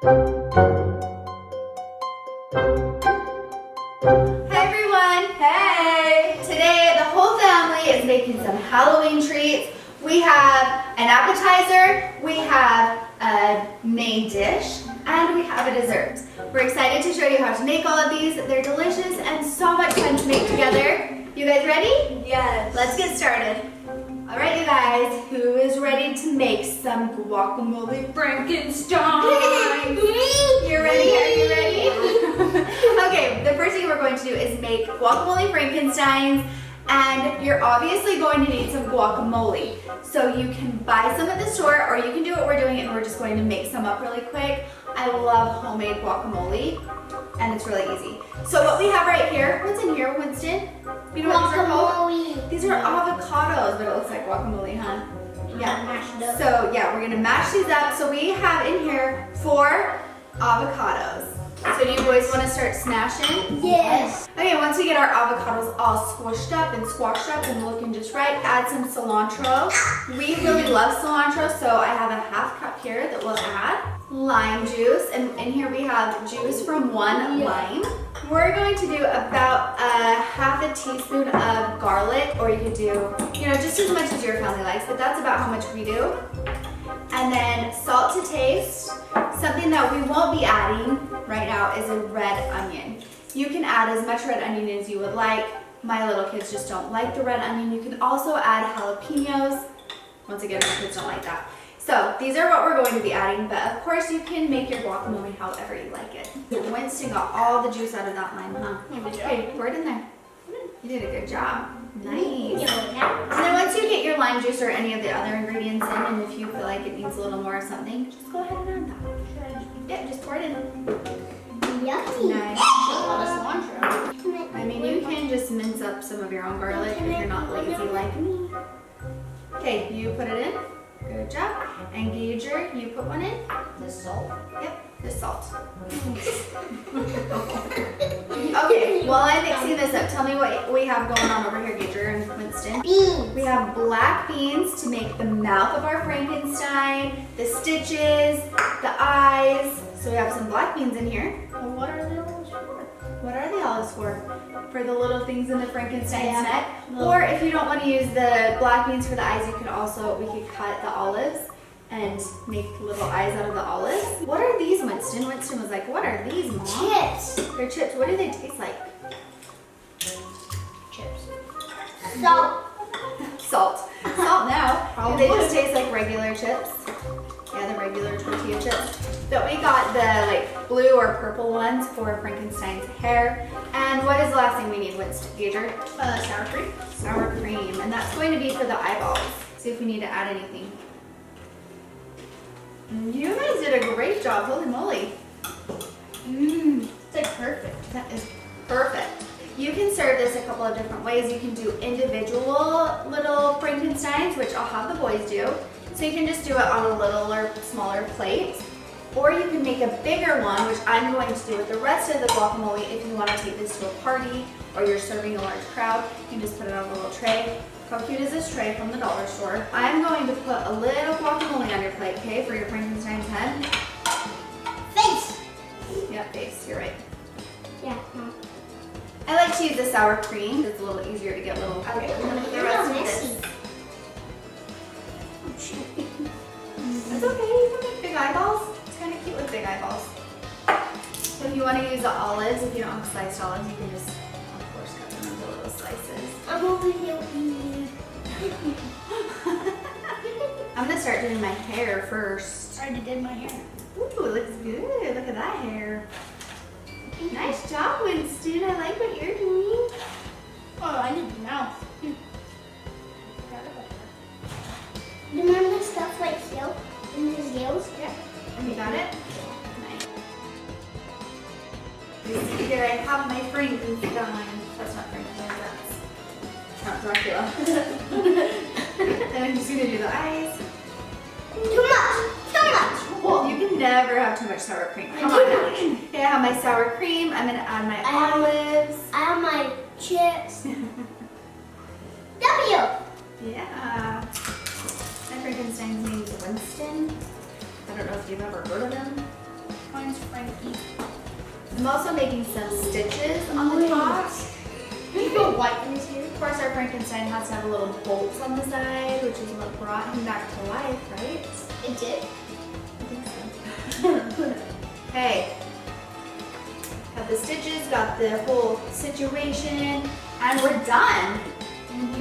Hi everyone! Hey! Today the whole family is making some Halloween treats. We have an appetizer, we have a main dish, and we have a dessert. We're excited to show you how to make all of these. They're delicious and so much fun to make together. You guys ready? Yes. Let's get started. All right, you guys, who is ready to make some guacamole Frankenstein? You're ready? Are you ready? Okay, the first thing we're going to do is make guacamole Frankensteins, and you're obviously going to need some guacamole. So you can buy some at the store, or you can do what we're doing and we're just going to make some up really quick. I love homemade guacamole, and it's really easy. So what we have right here, what's in here, Winston? You know what these are called? These are avocados, but it looks like guacamole, huh? Yeah. So yeah, we're gonna mash these up. So we have in here 4 avocados. So do you boys want to start smashing? Yes. Okay, once we get our avocados all squished up and squashed up and looking just right, add some cilantro. We really love cilantro, so I have a ½ cup here that we'll add. Lime juice, and in here we have juice from 1 lime. We're going to do about ½ teaspoon of garlic, or you could do, just as much as your family likes, but that's about how much we do. And then salt to taste. Something that we won't be adding right now is a red onion. You can add as much red onion as you would like. My little kids just don't like the red onion. You can also add jalapeños. Once again, my kids don't like that. So these are what we're going to be adding, but of course you can make your guacamole however you like it. Winston got all the juice out of that lime, huh? Okay, pour it in there. You did a good job. Nice. And then once you get your lime juice or any of the other ingredients in, and if you feel like it needs a little more of something, just go ahead and add that. Yeah, just pour it in. Yummy. Nice. I mean, you can just mince up some of your own garlic if you're not lazy like me. Okay, you put it in. Good job. And Gager, you put one in. The salt. Yep, the salt. Okay, while I'm mixing this up, tell me what we have going on over here, Gager and Winston. Beans. We have black beans to make the mouth of our Frankenstein, the stitches, the eyes. So we have some black beans in here. Well, what are the olives for? What are the olives for? For the little things in the Frankenstein's neck. Little. Or if you don't want to use the black beans for the eyes, we could cut the olives and make little eyes out of the olives. What are these, Winston? Winston was like, what are these, Mom? Chips. They're chips. What do they taste like? Chips. Salt. Salt. Salt now. Do they just taste like regular chips? Yeah, the regular tortilla chips. But we got the blue or purple ones for Frankenstein's hair. And what is the last thing we need, Winston? Gager? Sour cream. Sour cream. And that's going to be for the eyeballs. See if we need to add anything. You guys did a great job. Holy moly. It's like perfect. That is perfect. You can serve this a couple of different ways. You can do individual little Frankensteins, which I'll have the boys do. So you can just do it on a little or smaller plate. Or you can make a bigger one, which I'm going to do with the rest of the guacamole. If you want to take this to a party or you're serving a large crowd, you can just put it on a little tray. How cute is this tray from the dollar store? I'm going to put a little guacamole on your plate, okay, for your Frankenstein's head. Face. Yeah, face, you're right. Yeah. I like to use the sour cream. It's a little easier to get little. Okay, I'm gonna put the rest of this. That's okay, you can make big eyeballs. It's kind of cute with big eyeballs. So if you want to use the olives, if you don't have sliced olives, you can just, of course, cut them into little slices. I'm over here eating. I'm gonna start doing my hair first. I already did my hair. Ooh, looks good. Look at that hair. Nice job, Winston. I like what you're doing. Oh, I need the mouth. Remember the stuff like here in his nails? Yeah. You got it? Nice. Here I have my Frankenstein. That's not Frankenstein, that's Count Dracula. And I'm just gonna do the eyes. Too much. Well, you can never have too much sour cream. Come on now. Okay, I have my sour cream. I'm gonna add my olives. I have my chips. W. Yeah. My Frankenstein's name is Winston. I don't know if you've ever heard of him. Mine's Frankie. I'm also making some stitches on the top. You put white things here? Of course, our Frankenstein has to have a little bolts on the side, which is what brought him back to life, right? It did. I think so. Okay. Got the stitches, got the whole situation, and we're done.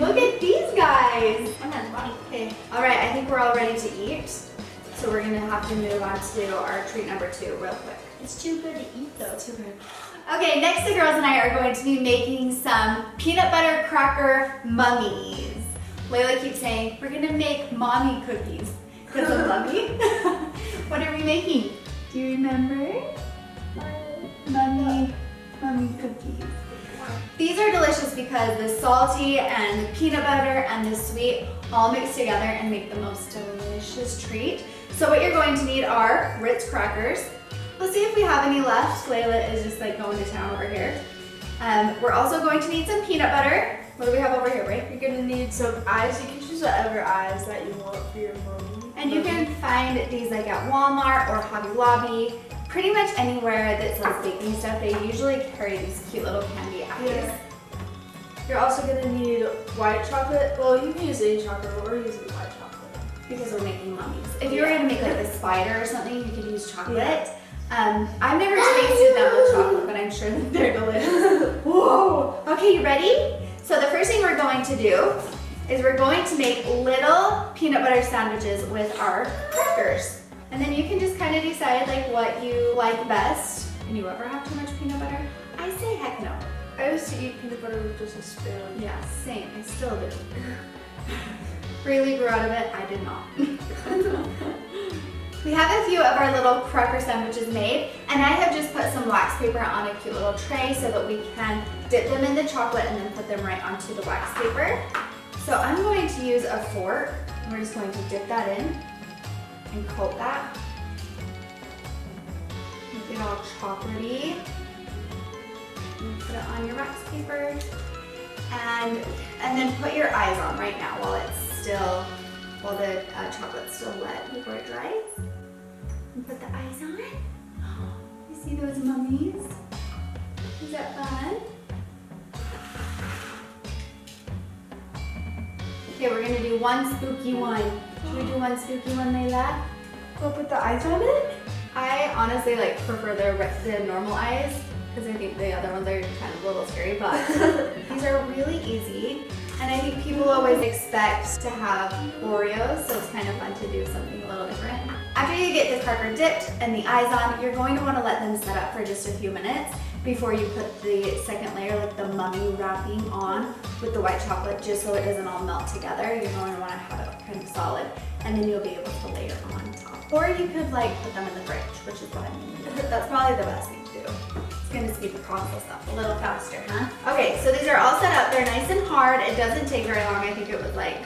Look at these guys. I'm not funny. Okay. All right, I think we're all ready to eat. So we're gonna have to move on to our treat number 2 real quick. It's too good to eat though. Too good. Okay, next the girls and I are going to be making some peanut butter cracker mummies. Layla keeps saying, we're gonna make mommy cookies. Because of mummy? What are we making? Do you remember? Mummy cookies. These are delicious because the salty and the peanut butter and the sweet all mix together and make the most delicious treat. So what you're going to need are Ritz crackers. Let's see if we have any left. Layla is just like going to town over here. We're also going to need some peanut butter. What do we have over here, right? You're gonna need some eyes. You can choose whatever eyes that you want for your mummy. And you can find these like at Walmart or Hobby Lobby. Pretty much anywhere that sells baking stuff, they usually carry these cute little candy eyes. Yeah. You're also gonna need white chocolate. Well, you can use any chocolate, but we're using white chocolate. Because we're making mummies. If you were gonna make like a spider or something, you could use chocolate. Yeah. I've never tasted them with chocolate, but I'm sure that they're delicious. Whoa! Okay, you ready? So the first thing we're going to do is we're going to make little peanut butter sandwiches with our crackers. And then you can just kind of decide like what you like best. And you ever have too much peanut butter? I say heck no. I used to eat peanut butter with just a spoon. Yeah, same. I still do. Freely grew out of it. I did not. We have a few of our little cracker sandwiches made, and I have just put some wax paper on a cute little tray so that we can dip them in the chocolate and then put them right onto the wax paper. So I'm going to use a fork, and we're just going to dip that in and coat that. Make it all chocolatey. And put it on your wax paper. And then put your eyes on right now while the chocolate's still wet before it dries. And put the eyes on. You see those mummies? Is that fun? Okay, we're gonna do one spooky one. Should we do one spooky one, Layla? We'll put the eyes on it? I honestly like prefer the normal eyes because I think the other ones are kind of a little scary, but these are really easy. And I think people always expect to have Oreos, so it's kind of fun to do something a little different. After you get the cracker dipped and the eyes on, you're going to want to let them set up for just a few minutes before you put the second layer, like the mummy wrapping on with the white chocolate, just so it doesn't all melt together. You're going to want to have it kind of solid, and then you'll be able to layer on top. Or you could like put them in the fridge, which is what I mean. That's probably the best thing to do. It's going to speed the process up a little faster, huh? Okay, so these are all set up. They're nice and hard. It doesn't take very long. I think it was like,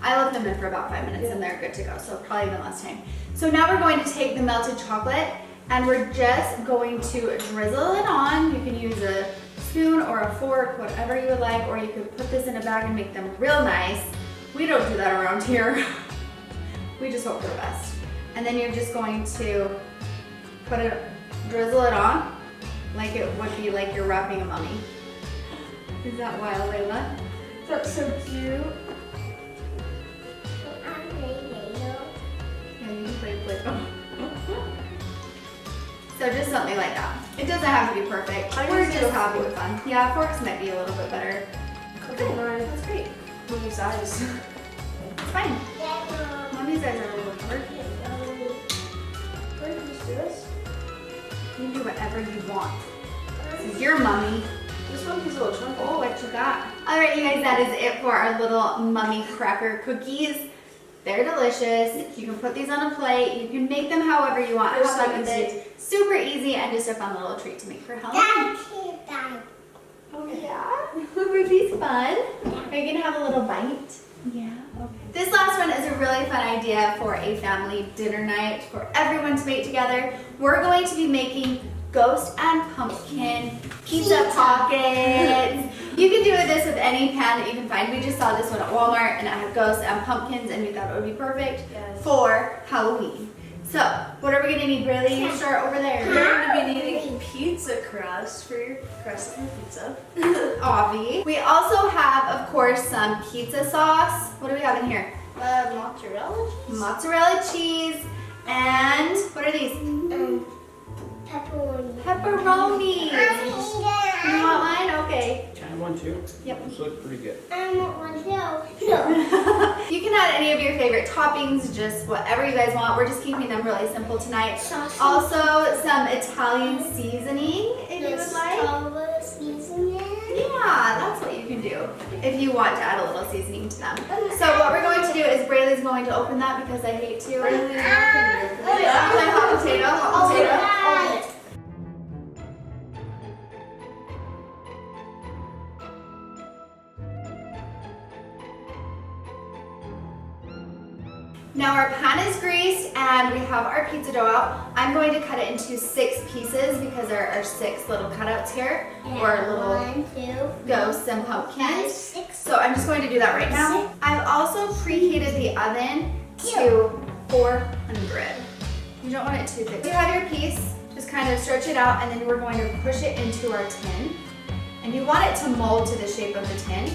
I left them in for about 5 minutes and they're good to go, so probably even less time. So now we're going to take the melted chocolate and we're just going to drizzle it on. You can use a spoon or a fork, whatever you would like, or you could put this in a bag and make them real nice. We don't do that around here. We just hope for the best. And then you're just going to drizzle it on like it would be like you're wrapping a mummy. Is that wild, Layla? That's so cute. Yeah, you can play with them. So just something like that. It doesn't have to be perfect. We're just happy with fun. Yeah, forks might be a little bit better. Okay, That's great. Mummy's eyes. It's fine. Mommy's eyes are a little covered. Where did you just do this? You can do whatever you want. This is your mummy. This monkey's a little chunky. Oh, what you got? All right, you guys, that is it for our little mummy cracker cookies. They're delicious. You can put these on a plate. You can make them however you want. They're Have so fun with easy. it. Super easy and just a fun little treat to make for Halloween. Oh, Yeah, were these fun? Are you gonna have a little bite? Yeah, okay. This last one is a really fun idea for a family dinner night for everyone to make together. We're going to be making ghost and pumpkin pizza pockets. You can do this with any pan that you can find. We just saw this one at Walmart and it had ghosts and pumpkins and we thought it would be perfect for Halloween. So, what are we gonna need, Braylee? You start over there. You're going to be needing pizza crust for your crust of pizza. Obvi. We also have, of course, some pizza sauce. What do we have in here? Mozzarella cheese. Mozzarella cheese. And what are these? Pepperoni. Pepperoni. You want mine? Okay. Can I have one too? Yep. This looks pretty good. I want one too. No. You can add any of your favorite toppings, just whatever you guys want. We're just keeping them really simple tonight. Sausage. Also, some Italian seasoning, if you would like. Seasoning. Yeah, that's what you can do if you want to add a little seasoning to them. So what we're going to do is Braylee's going to open that because I hate to. My hot potato, hot potato. Now our pan is greased and we have our pizza dough out. I'm going to cut it into 6 pieces because there are 6 little cutouts here, or little 1, 2, ghosts and 5, pumpkins. 6. So I'm just going to do that right now. I've also preheated the oven to 400. You don't want it too thick. You have your piece, just kind of stretch it out, and then we're going to push it into our tin. And you want it to mold to the shape of the tin,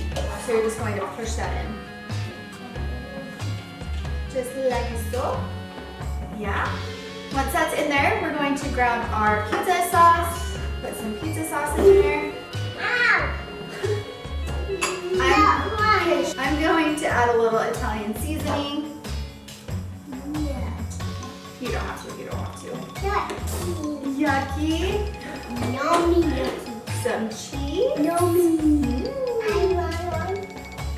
so you're just going to push that in. Just like so. Yeah. Once that's in there, we're going to grab our pizza sauce, put some pizza sauce in there. Ow! I'm going to add a little Italian seasoning. You don't have to, you don't want to. Yucky. Yummy, yucky. Some cheese. Yummy. I want one.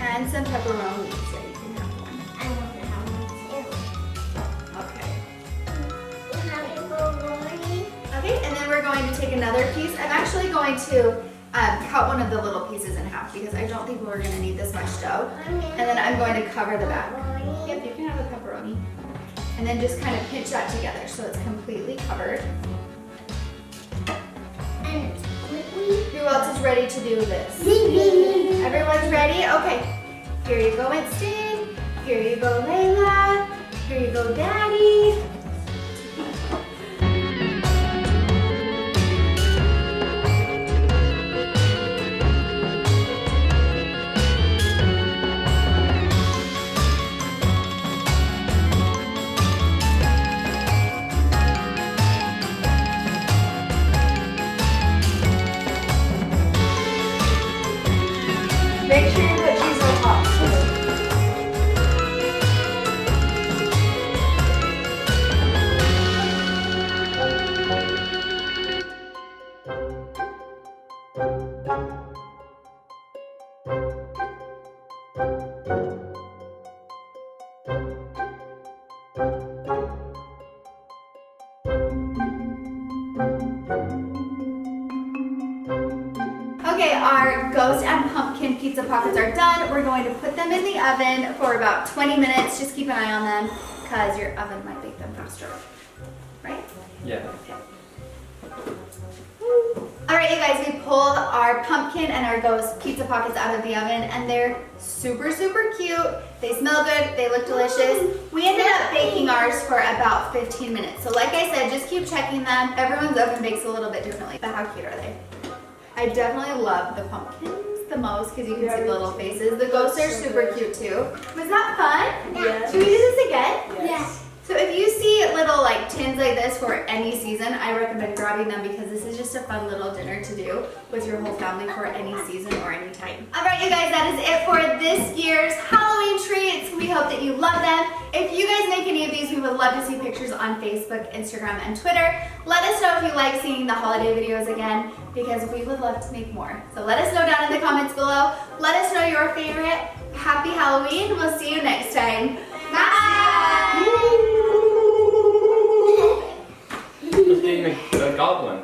And some pepperoni. So you can have one. I want to have one too. Okay. Pepperoni. Okay, and then we're going to take another piece. I'm actually going to cut one of the little pieces in half because I don't think we're going to need this much dough. And then I'm going to cover the back. Yep, you can have a pepperoni. And then just kind of pinch that together so it's completely covered. And Who else is ready to do this? me. Everyone's ready? Okay. Here you go, Winston. Here you go, Layla. Here you go, Daddy. Make sure you put cheese on top. Okay, our ghost and pumpkin pizza pockets are done. We're going to put them in the oven for about 20 minutes. Just keep an eye on them because your oven might bake them faster. Right? Yeah. All right, you guys, we pulled our pumpkin and our ghost pizza pockets out of the oven and they're super, super cute. They smell good, they look delicious. We ended up baking ours for about 15 minutes. So like I said, just keep checking them. Everyone's oven bakes a little bit differently, but how cute are they? I definitely love the pumpkins the most because you can see the little faces. The ghosts are super cute too. Was that fun? Yes. Should we do this again? Yes. So if you see little like tins like this for any season, I recommend grabbing them because this is just a fun little dinner to do with your whole family for any season or any time. All right, you guys, that is it for this year's Halloween treats. We hope that you love them. If you guys make any of these, we would love to see pictures on Facebook, Instagram, and Twitter. Let us know if you like seeing the holiday videos again because we would love to make more. So let us know down in the comments below. Let us know your favorite. Happy Halloween. We'll see you next time. Bye. Let's get a goblin.